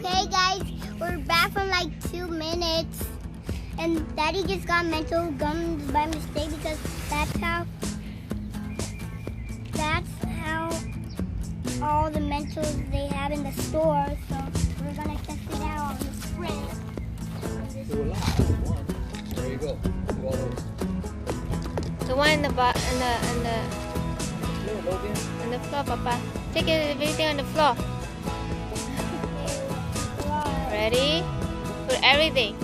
Okay, guys, we're back from like 2 minutes, and Daddy just got mental gums by mistake because that's how all the Mentos they have in the store. So we're gonna test it out on the sprint. Do a lot. One. There you go. Do all those. The one in the Logan. floor, Papa. Take everything on the floor. Ready? Put everything.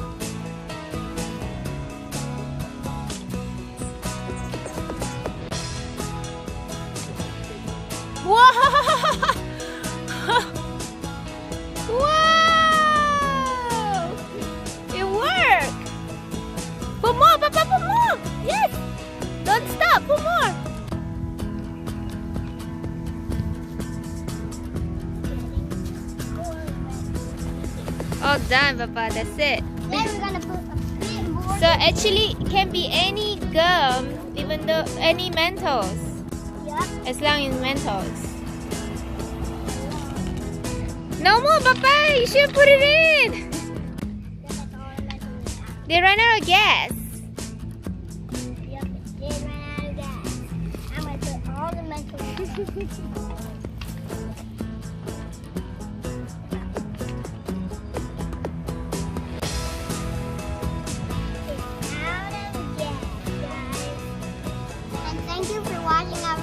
Wow! Wow! It worked! Put more, Papa, put more! Yes! Don't stop, put more! All done, Papa, that's it. Then we're gonna put a bit more. So actually, it can be any gum, even though any Mentos. Yep. As long as Mentos. No more, Papa! You should put it in! That's all the Mentos we have. They ran out of gas. Yep, it did run out of gas. I'm gonna put all the Mentos. Thank you for watching our